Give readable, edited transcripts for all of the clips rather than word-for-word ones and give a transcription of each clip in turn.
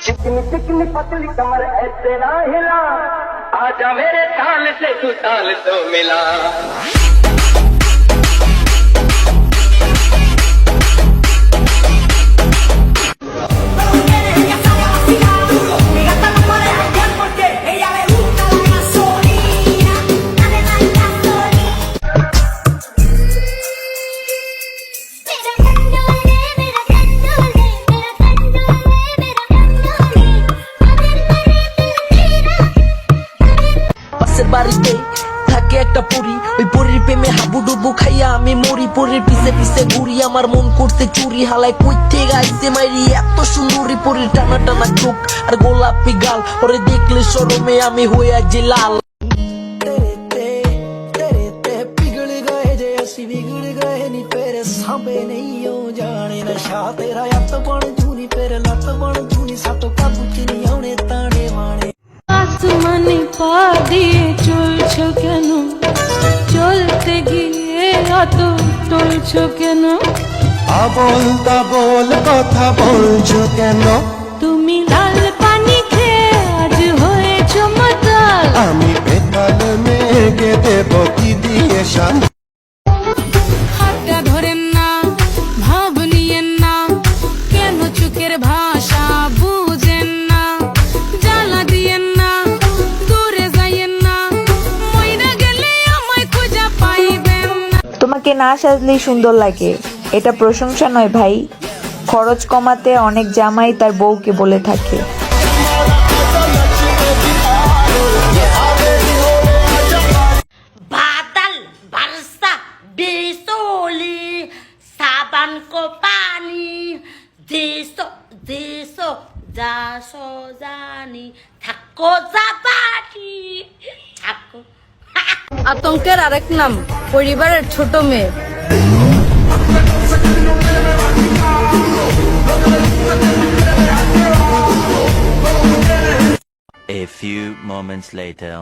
चिकनी चिकनी पतली कमर ऐसे ना हिला, आजा मेरे ताल से तू ताल तो मिला। বাড়িতে থাকে একটা পরি, ওই পরির প্রেমে হাবুডুবু খাইয়া আমি মরি। পরির পিছে পিছে ঘুরি, আমার মন করতে চুরি। হালাই কইতে গাইছে মাইরি এত সুন্দরী, পরির টানা টানা চোখ আর গোলাপি গাল, ওরে দেখলে শরমে আমি হইয়া যে লাল। पिघल गए जे असी बिगड़ गए नी, तेरे सामने नहीं हो जाने नशा तेरा यत बन जूनी, तेरे लत बन जूनी, सातो काबू च नहीं आने ताने वाने। আসমানে পা দিয়ে চলছো কেন, চলতে গিয়ে অত টলছো কেন, আবল তাবল কথা বলছো কেন, তুমি লাল পানি খেয়ে আজ হয়েছো মাতাল। আমি বেতাল মেঘে দেব কি দিয়ে শান। হাতটা ধরেন না, ভাব নিয়েন না, কেন চোখের ভাষা বুঝেন না, জ্বালা দিয়েন না, দূরে যাইয়েন না, মইরা গেলে আমায় খুঁজা পাইবেন না। তোমাকে না সাজলেই সুন্দর লাগে, এটা প্রশংসা নয় ভাই। খরচ কমাতে অনেক জামাই তার বউকে বলে থাকে। बादल बरसा बेसोली, सावन को पानी देसो देसो जासो जानी, থাকো জাপাটি থাকো। আতঙ্কের আরেক নাম পরিবারের ছোট মেয়ে। A few moments later.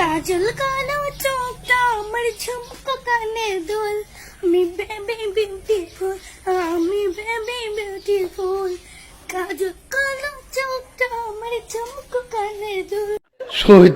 কাজল কালো চোখটা আমার ঝুমকো কানে দুল, আমি বেবি বিউটিফুল, আমি বেবি বিউটিফুল, কাজল কালো চোখটা আমার ঝুমকো কানে দুল। শহীদ